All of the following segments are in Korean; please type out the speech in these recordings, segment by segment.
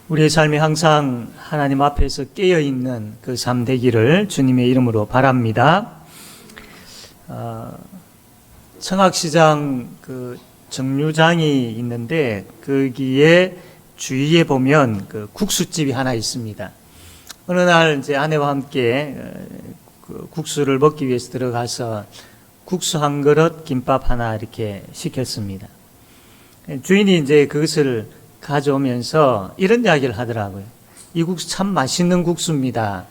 우리의 삶이 항상 하나님 앞에서 깨어있는 그 삶 되기를 주님의 이름으로 바랍니다. 청학시장 그 정류장이 있는데 거기에 주위에 보면 그 국수집이 하나 있습니다. 어느 날 이제 아내와 함께 그 국수를 먹기 위해서 들어가서 국수 한 그릇, 김밥 하나 이렇게 시켰습니다. 주인이 이제 그것을 가져오면서 이런 이야기를 하더라고요. 이 국수 참 맛있는 국수입니다.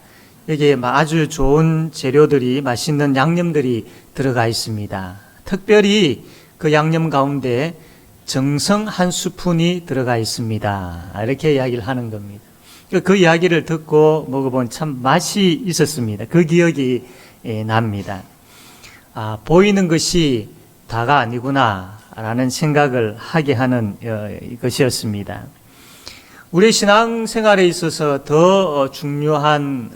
여기에 아주 좋은 재료들이, 맛있는 양념들이 들어가 있습니다. 특별히 그 양념 가운데 정성 한 스푼이 들어가 있습니다. 이렇게 이야기를 하는 겁니다. 그 이야기를 듣고 먹어본 참 맛이 있었습니다. 그 기억이 납니다. 보이는 것이 다가 아니구나 라는 생각을 하게 하는 것이었습니다. 우리 신앙생활에 있어서 더 중요한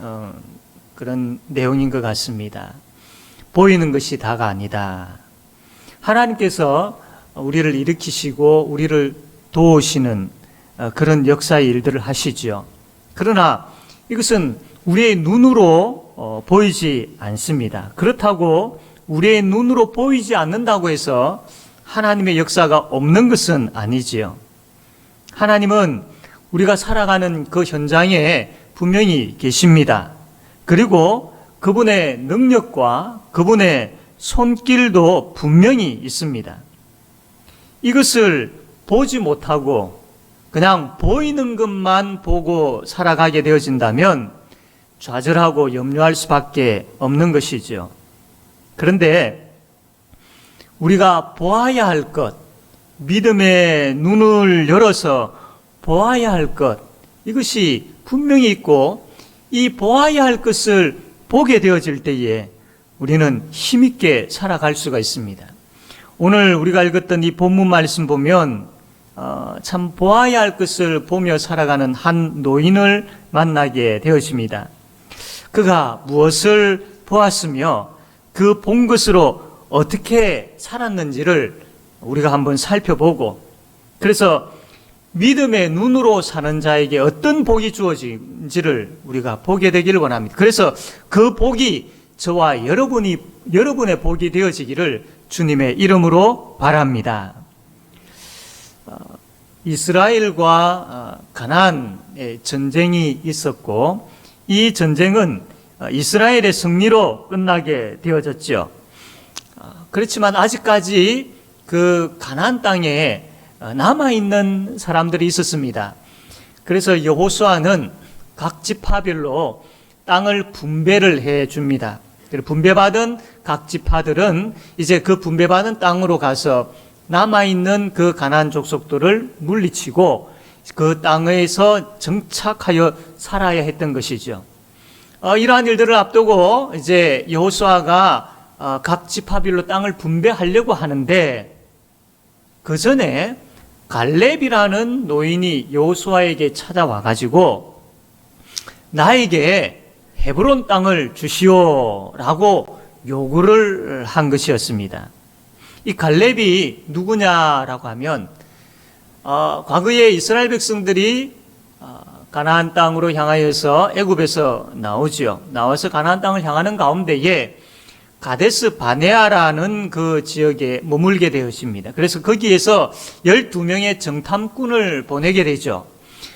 그런 내용인 것 같습니다. 보이는 것이 다가 아니다. 하나님께서 우리를 일으키시고 우리를 도우시는 그런 역사의 일들을 하시죠. 그러나 이것은 우리의 눈으로 보이지 않습니다. 그렇다고 우리의 눈으로 보이지 않는다고 해서 하나님의 역사가 없는 것은 아니지요. 하나님은 우리가 살아가는 그 현장에 분명히 계십니다. 그리고 그분의 능력과 그분의 손길도 분명히 있습니다. 이것을 보지 못하고 그냥 보이는 것만 보고 살아가게 되어진다면 좌절하고 염려할 수밖에 없는 것이죠. 그런데 우리가 보아야 할 것, 믿음의 눈을 열어서 보아야 할 것, 이것이 분명히 있고 이 보아야 할 것을 보게 되어질 때에 우리는 힘있게 살아갈 수가 있습니다. 오늘 우리가 읽었던 이 본문 말씀 보면 참 보아야 할 것을 보며 살아가는 한 노인을 만나게 되어집니다. 그가 무엇을 보았으며 그 본 것으로 어떻게 살았는지를 우리가 한번 살펴보고, 그래서 믿음의 눈으로 사는 자에게 어떤 복이 주어진지를 우리가 보게 되기를 원합니다. 그래서 그 복이 저와 여러분의 복이 되어지기를 주님의 이름으로 바랍니다. 이스라엘과 가나안의 전쟁이 있었고 이 전쟁은 이스라엘의 승리로 끝나게 되어졌죠. 그렇지만 아직까지 그 가나안 땅에 남아있는 사람들이 있었습니다. 그래서 여호수아는 각 지파별로 땅을 분배를 해줍니다. 분배받은 각 지파들은 이제 그 분배받은 땅으로 가서 남아있는 그 가나안 족속들을 물리치고 그 땅에서 정착하여 살아야 했던 것이죠. 이러한 일들을 앞두고 이제 여호수아가 각 지파별로 땅을 분배하려고 하는데 그 전에 갈렙이라는 노인이 여호수아에게 찾아와 가지고 나에게 헤브론 땅을 주시오라고 요구를 한 것이었습니다. 이 갈렙이 누구냐라고 하면 과거에 이스라엘 백성들이 가나안 땅으로 향하여서 애굽에서 나와서 가나안 땅을 향하는 가운데에 가데스 바네아라는 그 지역에 머물게 되었습니다. 그래서 거기에서 12명의 정탐꾼을 보내게 되죠.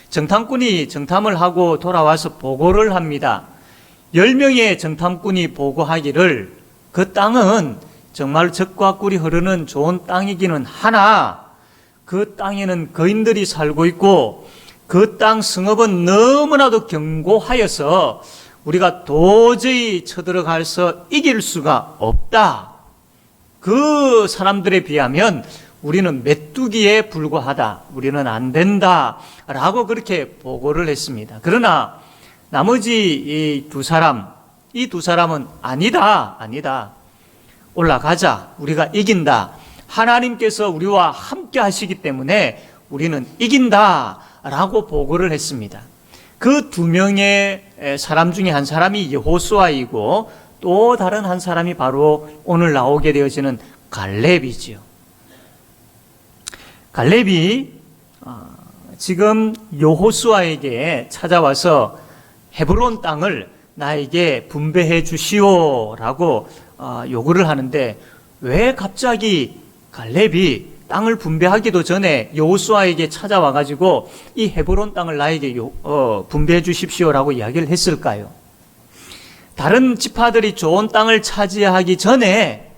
정탐꾼이 정탐을 하고 돌아와서 보고를 합니다. 10명의 정탐꾼이 보고하기를 그 땅은 정말 젖과 꿀이 흐르는 좋은 땅이기는 하나 그 땅에는 거인들이 살고 있고 그 땅 성읍은 너무나도 견고하여서 우리가 도저히 쳐들어가서 이길 수가 없다. 그 사람들에 비하면 우리는 메뚜기에 불과하다. 우리는 안 된다. 라고 그렇게 보고를 했습니다. 그러나 나머지 이 두 사람은 아니다. 올라가자. 우리가 이긴다. 하나님께서 우리와 함께 하시기 때문에 우리는 이긴다. 라고 보고를 했습니다. 그 2명의 사람 중에 한 사람이 여호수아이고 또 다른 한 사람이 바로 오늘 나오게 되어지는 갈렙이지요. 갈렙이 지금 여호수아에게 찾아와서 헤브론 땅을 나에게 분배해 주시오라고 요구를 하는데, 왜 갑자기 갈렙이 땅을 분배하기도 전에 여호수아에게 찾아와 가지고 이 헤브론 땅을 나에게 분배해 주십시오라고 이야기를 했을까요? 다른 지파들이 좋은 땅을 차지하기 전에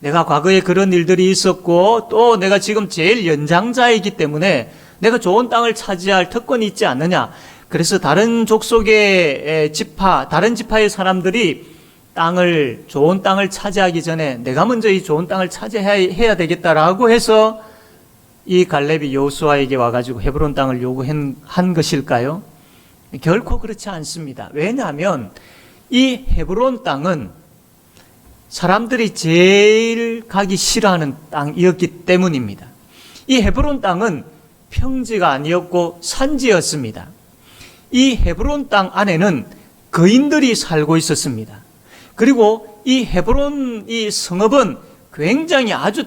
내가 과거에 그런 일들이 있었고, 또 내가 지금 제일 연장자이기 때문에 내가 좋은 땅을 차지할 특권이 있지 않느냐. 그래서 다른 족속의 지파, 다른 지파의 사람들이 좋은 땅을 차지하기 전에 내가 먼저 이 좋은 땅을 차지해야 되겠다라고 해서 이 갈렙이 여호수아에게 와가지고 헤브론 땅을 요구한 것일까요? 결코 그렇지 않습니다. 왜냐하면 이 헤브론 땅은 사람들이 제일 가기 싫어하는 땅이었기 때문입니다. 이 헤브론 땅은 평지가 아니었고 산지였습니다. 이 헤브론 땅 안에는 거인들이 살고 있었습니다. 그리고 이 헤브론 이 성읍은 굉장히 아주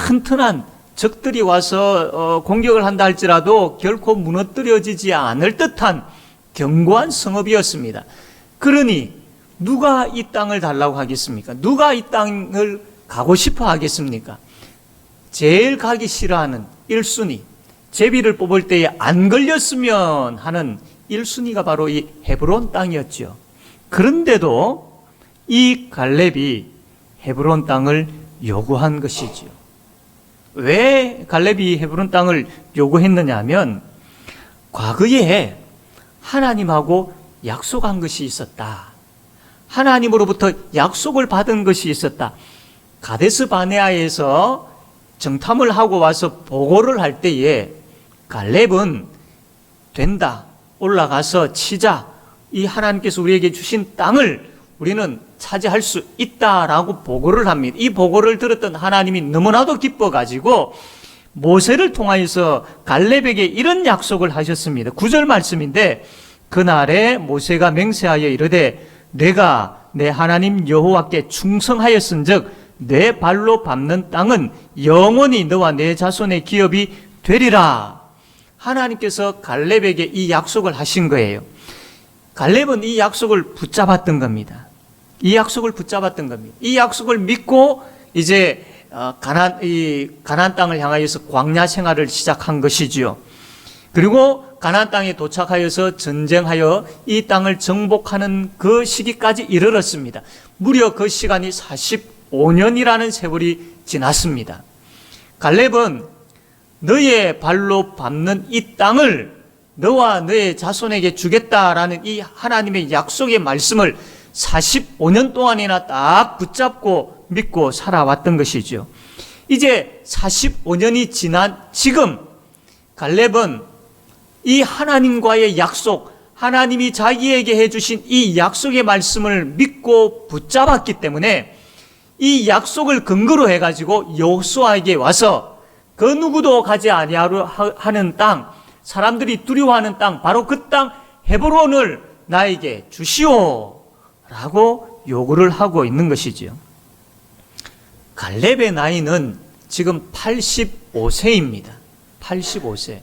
튼튼한, 적들이 와서 공격을 한다 할지라도 결코 무너뜨려지지 않을 듯한 견고한 성읍이었습니다. 그러니 누가 이 땅을 달라고 하겠습니까? 누가 이 땅을 가고 싶어 하겠습니까? 제일 가기 싫어하는 1순위, 제비를 뽑을 때에 안 걸렸으면 하는 1순위가 바로 이 헤브론 땅이었죠. 그런데도 이 갈렙이 헤브론 땅을 요구한 것이지요. 왜 갈렙이 헤브론 땅을 요구했느냐 하면, 과거에 하나님하고 약속한 것이 있었다. 하나님으로부터 약속을 받은 것이 있었다. 가데스 바네아에서 정탐을 하고 와서 보고를 할 때에 갈렙은 된다, 올라가서 치자, 이 하나님께서 우리에게 주신 땅을 우리는 차지할 수 있다라고 보고를 합니다. 이 보고를 들었던 하나님이 너무나도 기뻐가지고 모세를 통하여서 갈렙에게 이런 약속을 하셨습니다. 9절 말씀인데, 그날에 모세가 맹세하여 이르되 내가 내 하나님 여호와께 충성하였은즉 내 발로 밟는 땅은 영원히 너와 내 자손의 기업이 되리라. 하나님께서 갈렙에게 이 약속을 하신 거예요. 갈렙은 이 약속을 붙잡았던 겁니다. 이 약속을 붙잡았던 겁니다. 이 약속을 믿고 이제 가나안 땅을 향하여서 광야 생활을 시작한 것이지요. 그리고 가나안 땅에 도착하여서 전쟁하여 이 땅을 정복하는 그 시기까지 이르렀습니다. 무려 그 시간이 45년이라는 세월이 지났습니다. 갈렙은 너의 발로 밟는 이 땅을 너와 너의 자손에게 주겠다라는 이 하나님의 약속의 말씀을 45년 동안이나 딱 붙잡고 믿고 살아왔던 것이죠. 이제 45년이 지난 지금 갈렙은 이 하나님과의 약속, 하나님이 자기에게 해주신 이 약속의 말씀을 믿고 붙잡았기 때문에 이 약속을 근거로 해가지고 여호수아에게 와서 그 누구도 가지 아니하는 땅, 사람들이 두려워하는 땅, 바로 그 땅 헤브론을 나에게 주시오 라고 요구를 하고 있는 것이지요. 갈렙의 나이는 지금 85세입니다. 85세.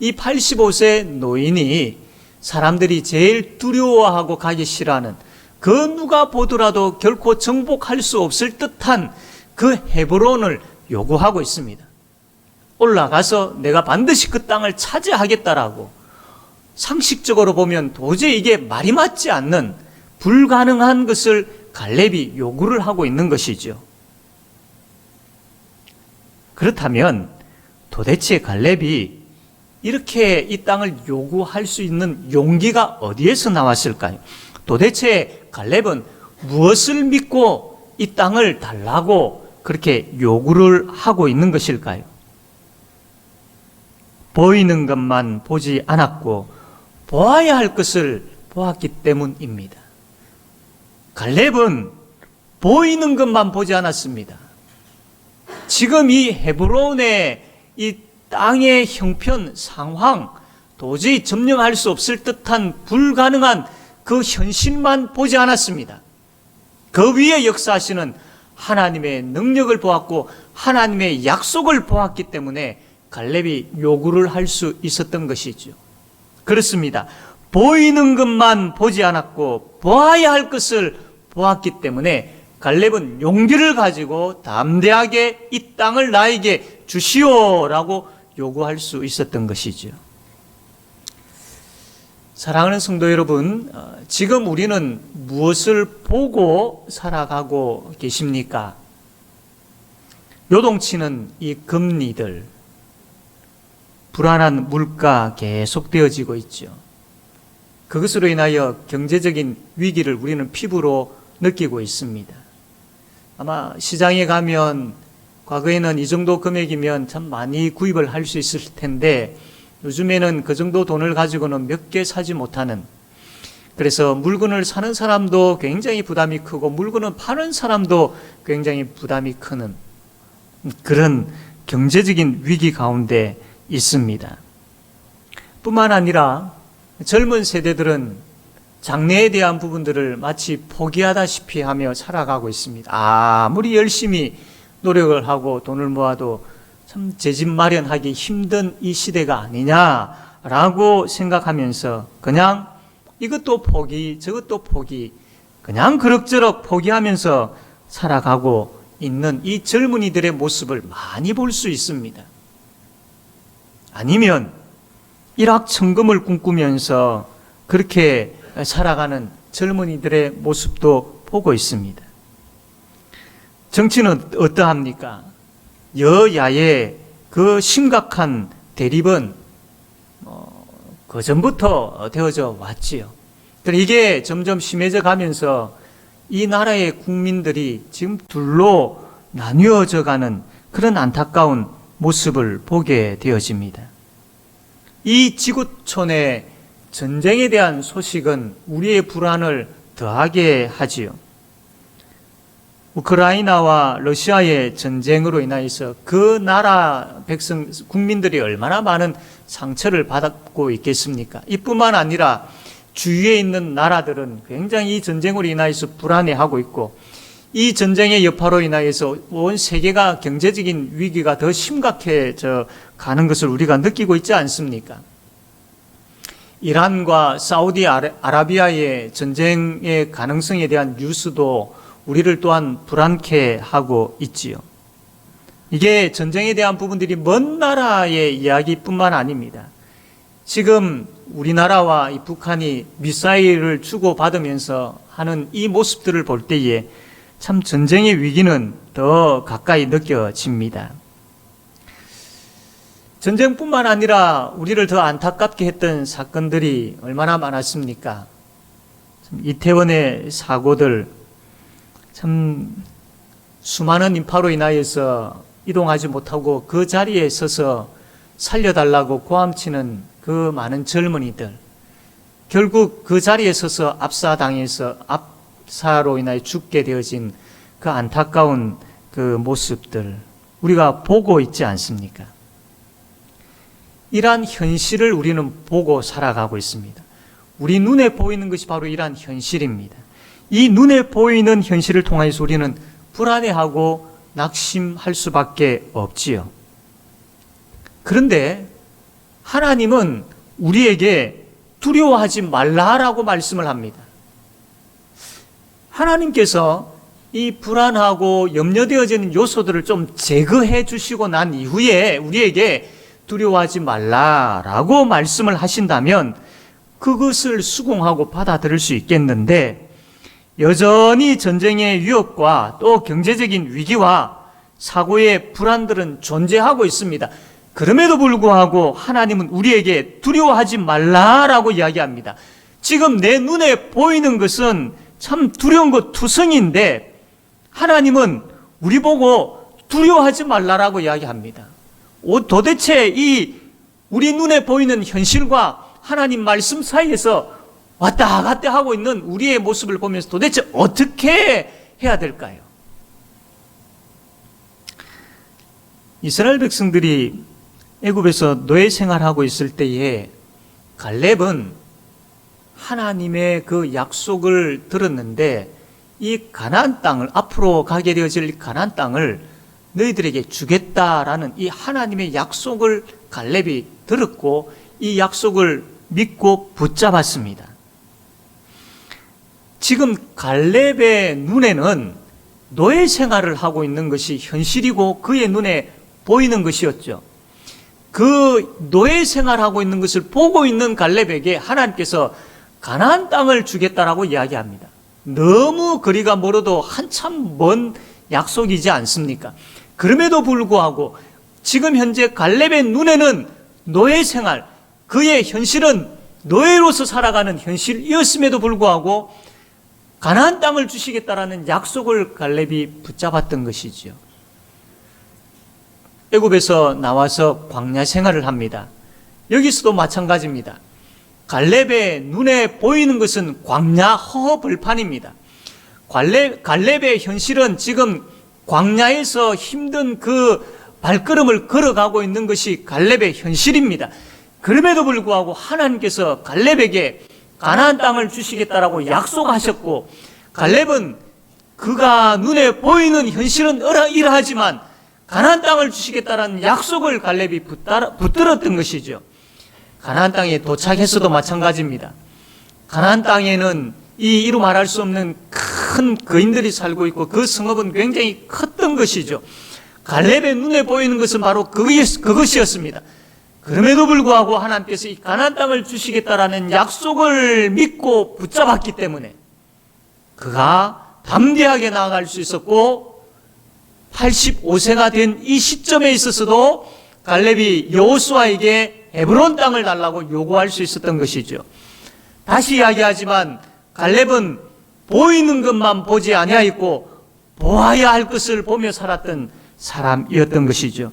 이 85세 노인이 사람들이 제일 두려워하고 가기 싫어하는, 그 누가 보더라도 결코 정복할 수 없을 듯한 그 헤브론을 요구하고 있습니다. 올라가서 내가 반드시 그 땅을 차지하겠다라고. 상식적으로 보면 도저히 이게 말이 맞지 않는 불가능한 것을 갈렙이 요구를 하고 있는 것이죠. 그렇다면 도대체 갈렙이 이렇게 이 땅을 요구할 수 있는 용기가 어디에서 나왔을까요? 도대체 갈렙은 무엇을 믿고 이 땅을 달라고 그렇게 요구를 하고 있는 것일까요? 보이는 것만 보지 않았고 보아야 할 것을 보았기 때문입니다. 갈렙은 보이는 것만 보지 않았습니다. 지금 이 헤브론의 이 땅의 형편, 상황, 도저히 점령할 수 없을 듯한 불가능한 그 현실만 보지 않았습니다. 그 위에 역사하시는 하나님의 능력을 보았고 하나님의 약속을 보았기 때문에 갈렙이 요구를 할 수 있었던 것이죠. 그렇습니다. 보이는 것만 보지 않았고 보아야 할 것을 보았기 때문에 갈렙은 용기를 가지고 담대하게 이 땅을 나에게 주시오라고 요구할 수 있었던 것이죠. 사랑하는 성도 여러분, 지금 우리는 무엇을 보고 살아가고 계십니까? 요동치는 이 금리들, 불안한 물가 계속되어지고 있죠. 그것으로 인하여 경제적인 위기를 우리는 피부로 느끼고 있습니다. 아마 시장에 가면 과거에는 이 정도 금액이면 참 많이 구입을 할 수 있을 텐데 요즘에는 그 정도 돈을 가지고는 몇 개 사지 못하는, 그래서 물건을 사는 사람도 굉장히 부담이 크고 물건을 파는 사람도 굉장히 부담이 크는 그런 경제적인 위기 가운데 있습니다. 뿐만 아니라 젊은 세대들은 장래에 대한 부분들을 마치 포기하다시피 하며 살아가고 있습니다. 아무리 열심히 노력을 하고 돈을 모아도 참 제 집 마련하기 힘든 이 시대가 아니냐라고 생각하면서 그냥 이것도 포기, 저것도 포기, 그냥 그럭저럭 포기하면서 살아가고 있는 이 젊은이들의 모습을 많이 볼 수 있습니다. 아니면 일확천금을 꿈꾸면서 그렇게 살아가는 젊은이들의 모습도 보고 있습니다. 정치는 어떠합니까? 여야의 그 심각한 대립은 그 전부터 되어져 왔지요. 이게 점점 심해져 가면서 이 나라의 국민들이 지금 둘로 나뉘어져 가는 그런 안타까운 모습을 보게 되어집니다. 이 지구촌의 전쟁에 대한 소식은 우리의 불안을 더하게 하지요. 우크라이나와 러시아의 전쟁으로 인하여서 그 나라 백성, 국민들이 얼마나 많은 상처를 받고 있겠습니까? 이뿐만 아니라 주위에 있는 나라들은 굉장히 이 전쟁으로 인하여서 불안해하고 있고 이 전쟁의 여파로 인하여서 온 세계가 경제적인 위기가 더 심각해져 가는 것을 우리가 느끼고 있지 않습니까? 이란과 사우디아라비아의 전쟁의 가능성에 대한 뉴스도 우리를 또한 불안케 하고 있지요. 이게 전쟁에 대한 부분들이 먼 나라의 이야기뿐만 아닙니다. 지금 우리나라와 이 북한이 미사일을 주고받으면서 하는 이 모습들을 볼 때에 참 전쟁의 위기는 더 가까이 느껴집니다. 전쟁뿐만 아니라 우리를 더 안타깝게 했던 사건들이 얼마나 많았습니까? 이태원의 사고들, 참 수많은 인파로 인하여서 이동하지 못하고 그 자리에 서서 살려달라고 고함치는 그 많은 젊은이들, 결국 그 자리에 서서 압사로 인하여 죽게 되어진 그 안타까운 그 모습들 우리가 보고 있지 않습니까? 이러한 현실을 우리는 보고 살아가고 있습니다. 우리 눈에 보이는 것이 바로 이러한 현실입니다. 이 눈에 보이는 현실을 통해서 우리는 불안해하고 낙심할 수밖에 없지요. 그런데 하나님은 우리에게 두려워하지 말라라고 말씀을 합니다. 하나님께서 이 불안하고 염려되어지는 요소들을 좀 제거해 주시고 난 이후에 우리에게 두려워하지 말라라고 말씀을 하신다면 그것을 수긍하고 받아들일 수 있겠는데 여전히 전쟁의 위협과 또 경제적인 위기와 사고의 불안들은 존재하고 있습니다. 그럼에도 불구하고 하나님은 우리에게 두려워하지 말라라고 이야기합니다. 지금 내 눈에 보이는 것은 참 두려운 것 투성인데 하나님은 우리 보고 두려워하지 말라라고 이야기합니다. 도대체 이 우리 눈에 보이는 현실과 하나님 말씀 사이에서 왔다 갔다 하고 있는 우리의 모습을 보면서 도대체 어떻게 해야 될까요? 이스라엘 백성들이 애굽에서 노예 생활하고 있을 때에 갈렙은 하나님의 그 약속을 들었는데 이 가나안 땅을 앞으로 가게 되어질 가나안 땅을 너희들에게 주겠다라는 이 하나님의 약속을 갈렙이 들었고 이 약속을 믿고 붙잡았습니다. 지금 갈렙의 눈에는 노예 생활을 하고 있는 것이 현실이고 그의 눈에 보이는 것이었죠. 그 노예 생활하고 있는 것을 보고 있는 갈렙에게 하나님께서 가나안 땅을 주겠다라고 이야기합니다. 너무 거리가 멀어도 한참 먼 약속이지 않습니까? 그럼에도 불구하고 지금 현재 갈렙의 눈에는 노예 생활, 그의 현실은 노예로서 살아가는 현실이었음에도 불구하고 가나안 땅을 주시겠다라는 약속을 갈렙이 붙잡았던 것이지요. 애굽에서 나와서 광야 생활을 합니다. 여기서도 마찬가지입니다. 갈렙의 눈에 보이는 것은 광야 허허벌판입니다. 갈렙의 현실은 지금 광야에서 힘든 그 발걸음을 걸어가고 있는 것이 갈렙의 현실입니다. 그럼에도 불구하고 하나님께서 갈렙에게 가나안 땅을 주시겠다라고 약속하셨고, 갈렙은 그가 눈에 보이는 현실은 이러하지만 가나안 땅을 주시겠다라는 약속을 갈렙이 붙들었던 것이죠. 가나안 땅에 도착해서도 마찬가지입니다. 가나안 땅에는 이루 말할 수 없는 큰 거인들이 살고 있고 그 성읍은 굉장히 컸던 것이죠. 갈렙의 눈에 보이는 것은 바로 그것이었습니다. 그럼에도 불구하고 하나님께서 이 가나안 땅을 주시겠다라는 약속을 믿고 붙잡았기 때문에 그가 담대하게 나아갈 수 있었고 85세가 된 이 시점에 있어서도 갈렙이 여호수아에게 헤브론 땅을 달라고 요구할 수 있었던 것이죠. 다시 이야기하지만 갈렙은 보이는 것만 보지 아니하였고 보아야 할 것을 보며 살았던 사람이었던 것이죠.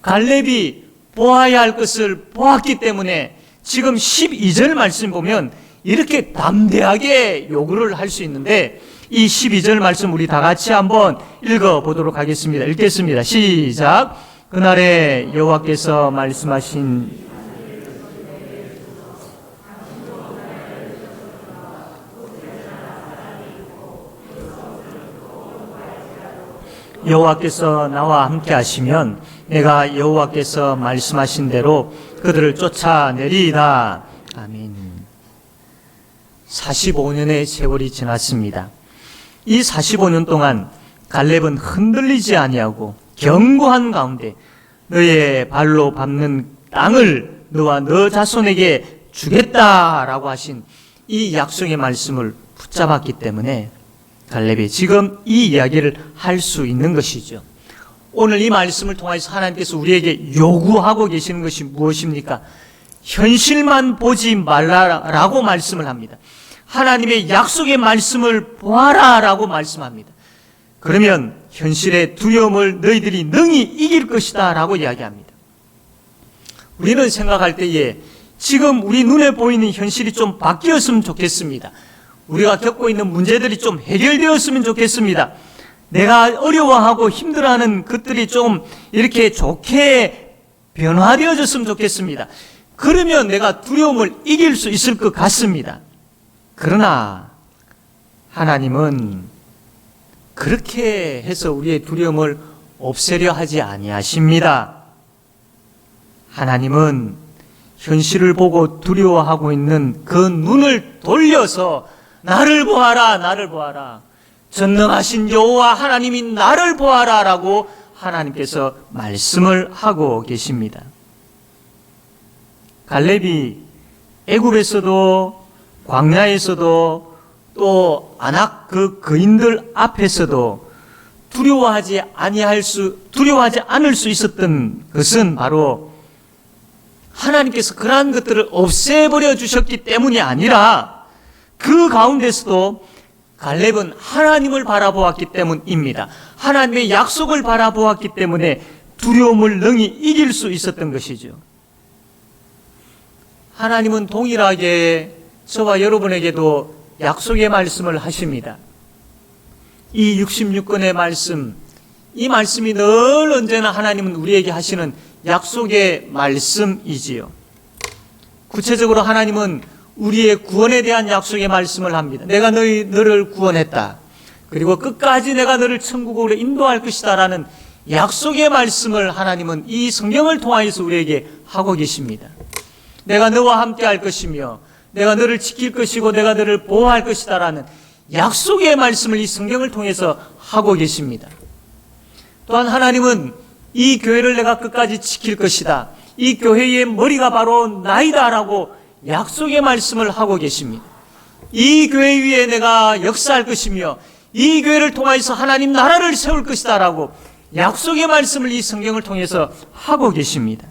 갈렙이 보아야 할 것을 보았기 때문에 지금 12절 말씀 보면 이렇게 담대하게 요구를 할 수 있는데, 이 12절 말씀 우리 다 같이 한번 읽어보도록 하겠습니다. 읽겠습니다. 시작. 그날에 여호와께서 말씀하신 여호와께서 나와 함께 하시면 내가 여호와께서 말씀하신 대로 그들을 쫓아내리이다. 아멘. 45년의 세월이 지났습니다. 이 45년 동안 갈렙은 흔들리지 아니하고 견고한 가운데 너의 발로 밟는 땅을 너와 너 자손에게 주겠다라고 하신 이 약속의 말씀을 붙잡았기 때문에 갈렙이 지금 이 이야기를 할 수 있는 것이죠. 오늘 이 말씀을 통해서 하나님께서 우리에게 요구하고 계시는 것이 무엇입니까? 현실만 보지 말라라고 말씀을 합니다. 하나님의 약속의 말씀을 보아라라고 말씀합니다. 그러면 현실의 두려움을 너희들이 능히 이길 것이다 라고 이야기합니다. 우리는 생각할 때에 지금 우리 눈에 보이는 현실이 좀 바뀌었으면 좋겠습니다. 우리가 겪고 있는 문제들이 좀 해결되었으면 좋겠습니다. 내가 어려워하고 힘들어하는 것들이 좀 이렇게 좋게 변화되어졌으면 좋겠습니다. 그러면 내가 두려움을 이길 수 있을 것 같습니다. 그러나 하나님은 그렇게 해서 우리의 두려움을 없애려 하지 아니하십니다. 하나님은 현실을 보고 두려워하고 있는 그 눈을 돌려서 나를 보아라, 나를 보아라. 전능하신 여호와 하나님이 나를 보아라 라고 하나님께서 말씀을 하고 계십니다. 갈렙이 애굽에서도 광야에서도 또 아낙 그 거인들 앞에서도 두려워하지 않을 수 있었던 것은 바로 하나님께서 그러한 것들을 없애버려 주셨기 때문이 아니라 그 가운데서도 갈렙은 하나님을 바라보았기 때문입니다. 하나님의 약속을 바라보았기 때문에 두려움을 능히 이길 수 있었던 것이죠. 하나님은 동일하게 저와 여러분에게도 약속의 말씀을 하십니다. 이 66권의 말씀, 이 말씀이 늘 언제나 하나님은 우리에게 하시는 약속의 말씀이지요. 구체적으로 하나님은 우리의 구원에 대한 약속의 말씀을 합니다. 내가 너를 구원했다. 그리고 끝까지 내가 너를 천국으로 인도할 것이다 라는 약속의 말씀을 하나님은 이 성경을 통하여서 우리에게 하고 계십니다. 내가 너와 함께 할 것이며 내가 너를 지킬 것이고 내가 너를 보호할 것이다 라는 약속의 말씀을 이 성경을 통해서 하고 계십니다. 또한 하나님은 이 교회를 내가 끝까지 지킬 것이다, 이 교회의 머리가 바로 나이다 라고 약속의 말씀을 하고 계십니다. 이 교회 위에 내가 역사할 것이며 이 교회를 통하여서 하나님 나라를 세울 것이다 라고 약속의 말씀을 이 성경을 통해서 하고 계십니다.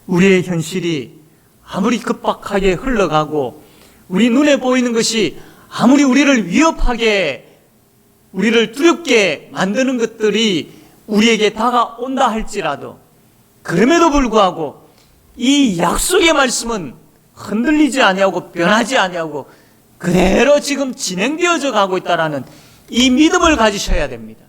우리의 현실이 아무리 급박하게 흘러가고 우리 눈에 보이는 것이 아무리 우리를 위협하게, 우리를 두렵게 만드는 것들이 우리에게 다가온다 할지라도 그럼에도 불구하고 이 약속의 말씀은 흔들리지 아니하고 변하지 아니하고 그대로 지금 진행되어져 가고 있다라는 이 믿음을 가지셔야 됩니다.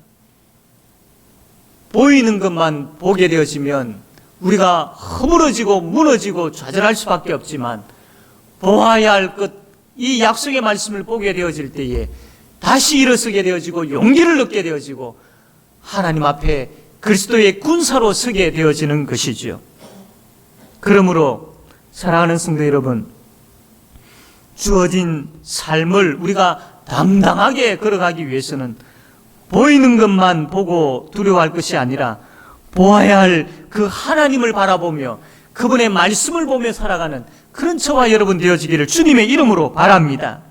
보이는 것만 보게 되어지면 우리가 허물어지고 무너지고 좌절할 수밖에 없지만 보아야 할 것, 이 약속의 말씀을 보게 되어질 때에 다시 일어서게 되어지고 용기를 얻게 되어지고 하나님 앞에 그리스도의 군사로 서게 되어지는 것이지요. 그러므로 사랑하는 성도 여러분, 주어진 삶을 우리가 담당하게 걸어가기 위해서는 보이는 것만 보고 두려워할 것이 아니라 보아야 할 그 하나님을 바라보며 그분의 말씀을 보며 살아가는 그런 저와 여러분 되어지기를 주님의 이름으로 바랍니다.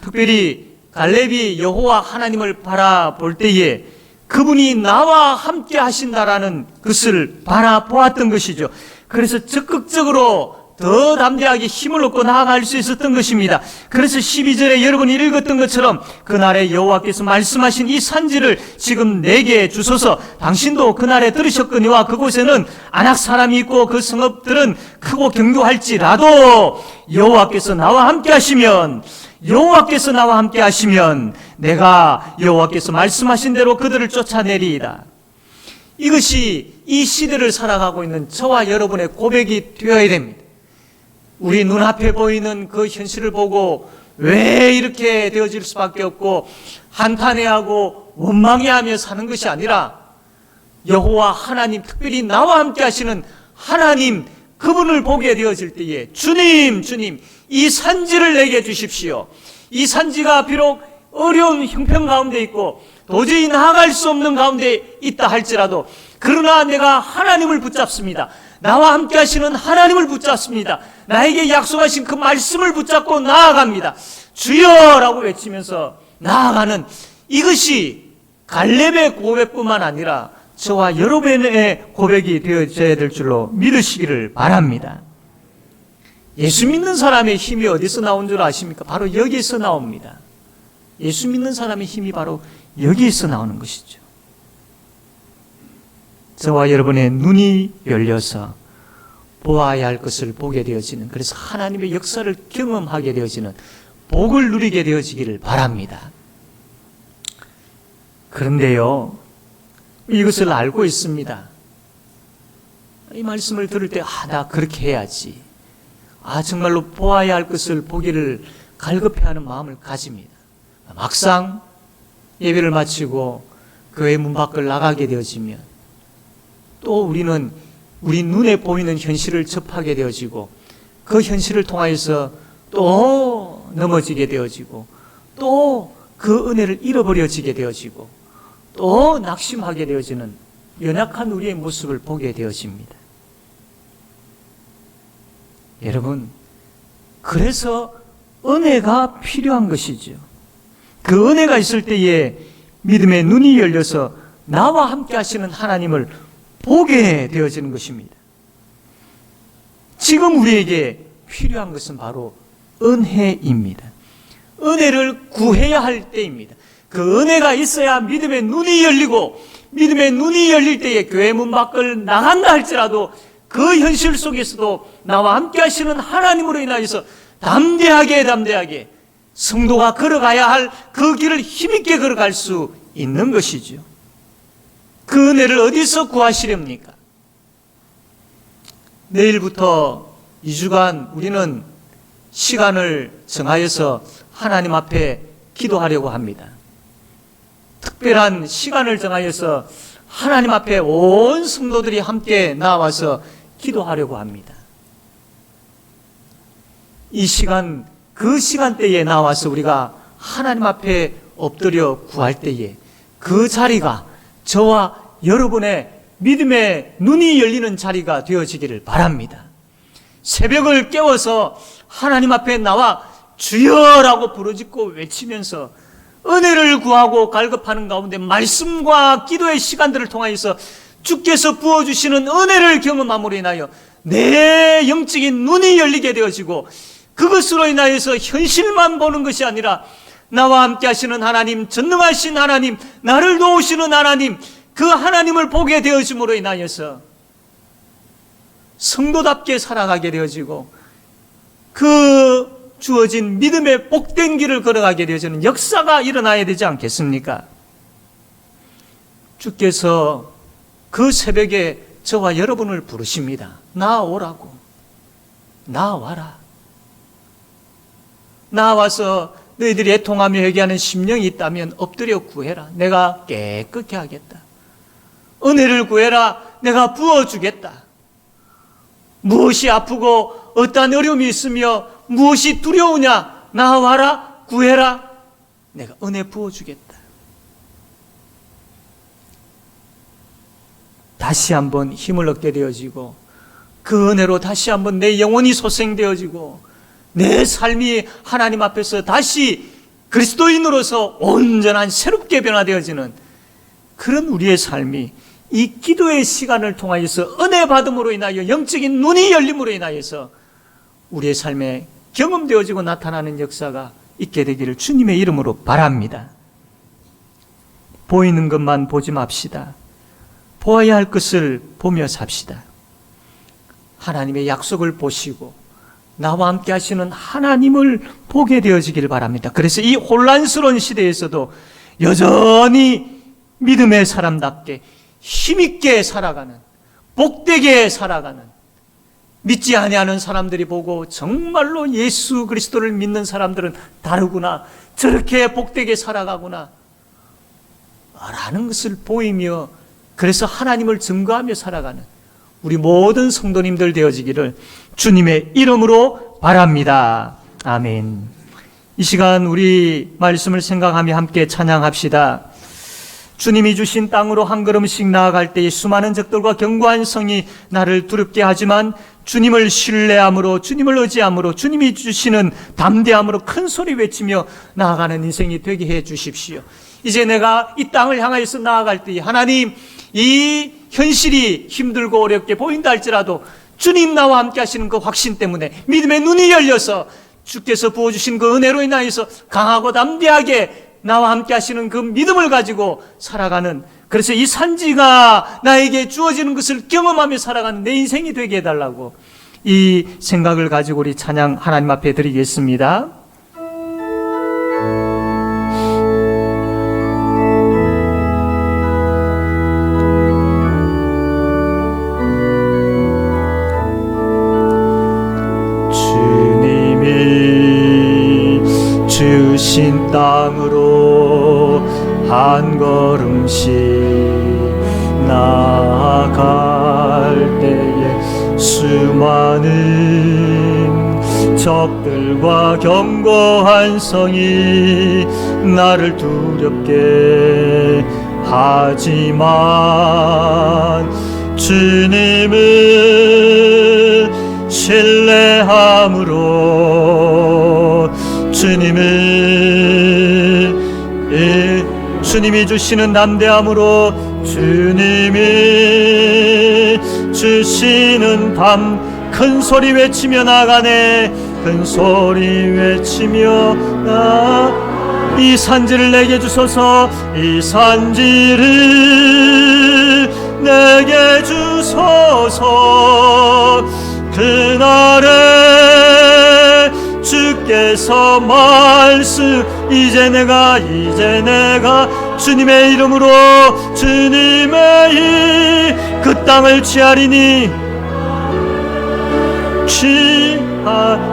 특별히 갈렙이 여호와 하나님을 바라볼 때에 그분이 나와 함께 하신다라는 것을 바라보았던 것이죠. 그래서 적극적으로 더 담대하게 힘을 얻고 나아갈 수 있었던 것입니다. 그래서 12절에 여러분이 읽었던 것처럼 그날에 여호와께서 말씀하신 이 산지를 지금 내게 주소서, 당신도 그날에 들으셨거니와 그곳에는 아낙 사람이 있고 그 성읍들은 크고 견고할지라도 여호와께서 나와 함께 하시면 내가 여호와께서 말씀하신 대로 그들을 쫓아내리이다. 이것이 이 시대를 살아가고 있는 저와 여러분의 고백이 되어야 됩니다. 우리 눈앞에 보이는 그 현실을 보고 왜 이렇게 되어질 수밖에 없고 한탄해하고 원망해하며 사는 것이 아니라 여호와 하나님, 특별히 나와 함께 하시는 하나님, 그분을 보게 되어질 때에 주님 이 산지를 내게 주십시오. 이 산지가 비록 어려운 형편 가운데 있고 도저히 나아갈 수 없는 가운데 있다 할지라도 그러나 내가 하나님을 붙잡습니다. 나와 함께 하시는 하나님을 붙잡습니다. 나에게 약속하신 그 말씀을 붙잡고 나아갑니다. 주여라고 외치면서 나아가는 이것이 갈렙의 고백뿐만 아니라 저와 여러분의 고백이 되어져야 될 줄로 믿으시기를 바랍니다. 예수 믿는 사람의 힘이 어디서 나온 줄 아십니까? 바로 여기에서 나옵니다. 예수 믿는 사람의 힘이 바로 여기에서 나오는 것이죠. 저와 여러분의 눈이 열려서 보아야 할 것을 보게 되어지는, 그래서 하나님의 역사를 경험하게 되어지는 복을 누리게 되어지기를 바랍니다. 그런데요, 이것을 알고 있습니다. 이 말씀을 들을 때 나 그렇게 해야지, 정말로 보아야 할 것을 보기를 갈급해하는 마음을 가집니다. 막상 예배를 마치고 교회 문 밖을 나가게 되어지면 또 우리는 우리 눈에 보이는 현실을 접하게 되어지고 그 현실을 통하여서 또 넘어지게 되어지고 또 그 은혜를 잃어버려지게 되어지고 또 낙심하게 되어지는 연약한 우리의 모습을 보게 되어집니다. 여러분, 그래서 은혜가 필요한 것이죠. 그 은혜가 있을 때에 믿음의 눈이 열려서 나와 함께 하시는 하나님을 보게 되어지는 것입니다. 지금 우리에게 필요한 것은 바로 은혜입니다. 은혜를 구해야 할 때입니다. 그 은혜가 있어야 믿음의 눈이 열리고, 믿음의 눈이 열릴 때에 교회 문 밖을 나간다 할지라도 그 현실 속에서도 나와 함께 하시는 하나님으로 인하여서 담대하게 성도가 걸어가야 할 그 길을 힘있게 걸어갈 수 있는 것이죠. 그 은혜를 어디서 구하시렵니까? 내일부터 2주간 우리는 시간을 정하여서 하나님 앞에 기도하려고 합니다. 특별한 시간을 정하여서 하나님 앞에 온 성도들이 함께 나와서 기도하려고 합니다. 이 시간, 그 시간대에 나와서 우리가 하나님 앞에 엎드려 구할 때에 그 자리가 저와 여러분의 믿음의 눈이 열리는 자리가 되어지기를 바랍니다. 새벽을 깨워서 하나님 앞에 나와 주여라고 부르짖고 외치면서 은혜를 구하고 갈급하는 가운데 말씀과 기도의 시간들을 통하여서 주께서 부어주시는 은혜를 경험함으로 인하여 내 영적인 눈이 열리게 되어지고 그것으로 인하여서 현실만 보는 것이 아니라 나와 함께 하시는 하나님, 전능하신 하나님, 나를 도우시는 하나님, 그 하나님을 보게 되어짐으로 인하여서 성도답게 살아가게 되어지고 그 주어진 믿음의 복된 길을 걸어가게 되어지는 역사가 일어나야 되지 않겠습니까? 주께서 그 새벽에 저와 여러분을 부르십니다. 나오라고. 나와라. 나와서 너희들이 애통하며 회개하는 심령이 있다면 엎드려 구해라. 내가 깨끗게 하겠다. 은혜를 구해라. 내가 부어주겠다. 무엇이 아프고 어떠한 어려움이 있으며 무엇이 두려우냐? 나와라. 구해라. 내가 은혜 부어주겠다. 다시 한번 힘을 얻게 되어지고 그 은혜로 다시 한번 내 영혼이 소생되어지고 내 삶이 하나님 앞에서 다시 그리스도인으로서 온전한 새롭게 변화되어지는 그런 우리의 삶이 이 기도의 시간을 통하여서 은혜 받음으로 인하여 영적인 눈이 열림으로 인하여서 우리의 삶에 경험되어지고 나타나는 역사가 있게 되기를 주님의 이름으로 바랍니다. 보이는 것만 보지 맙시다. 보아야 할 것을 보며 삽시다. 하나님의 약속을 보시고 나와 함께 하시는 하나님을 보게 되어지길 바랍니다. 그래서 이 혼란스러운 시대에서도 여전히 믿음의 사람답게 힘있게 살아가는, 복되게 살아가는, 믿지 아니하는 사람들이 보고 정말로 예수 그리스도를 믿는 사람들은 다르구나, 저렇게 복되게 살아가구나 라는 것을 보이며 그래서 하나님을 증거하며 살아가는 우리 모든 성도님들 되어지기를 주님의 이름으로 바랍니다. 아멘. 이 시간 우리 말씀을 생각하며 함께 찬양합시다. 주님이 주신 땅으로 한 걸음씩 나아갈 때에 수많은 적들과 견고한 성이 나를 두렵게 하지만 주님을 신뢰함으로, 주님을 의지함으로, 주님이 주시는 담대함으로 큰 소리 외치며 나아가는 인생이 되게 해 주십시오. 이제 내가 이 땅을 향하여서 나아갈 때에 하나님, 이 현실이 힘들고 어렵게 보인다 할지라도 주님 나와 함께 하시는 그 확신 때문에 믿음의 눈이 열려서 주께서 부어주신 그 은혜로 인하여서 강하고 담대하게 나와 함께 하시는 그 믿음을 가지고 살아가는, 그래서 이 산지가 나에게 주어지는 것을 경험하며 살아가는 내 인생이 되게 해달라고 이 생각을 가지고 우리 찬양 하나님 앞에 드리겠습니다. 주신 땅으로 한 걸음씩 나아갈 때에 수많은 적들과 견고한 성이 나를 두렵게 하지만 주님을 신뢰함으로 주님이 주시는 담대함으로 주님이 주시는 밤 큰 소리 외치며 나가네. 큰 소리 외치며 이 산지를 내게 주소서. 이 산지를 내게 주소서. 그날에 주께서 말씀 이제 내가 주님의 이름으로 주님의 그 땅을 취하리니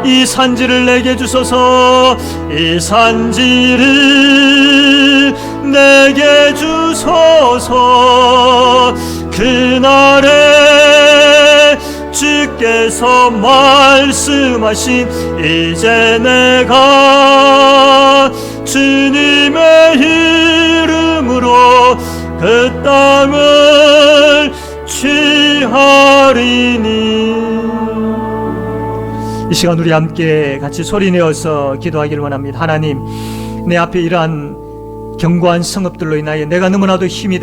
이 산지를 내게 주소서. 이 산지를 내게 주소서. 그날에 주께서 말씀하신 이제 내가 주님의 이름으로 그 땅을 취하리니. 이 시간 우리 함께 같이 소리내어서 기도하기를 원합니다. 하나님, 내 앞에 이러한 견고한 성읍들로 인하여 내가 너무나도 힘이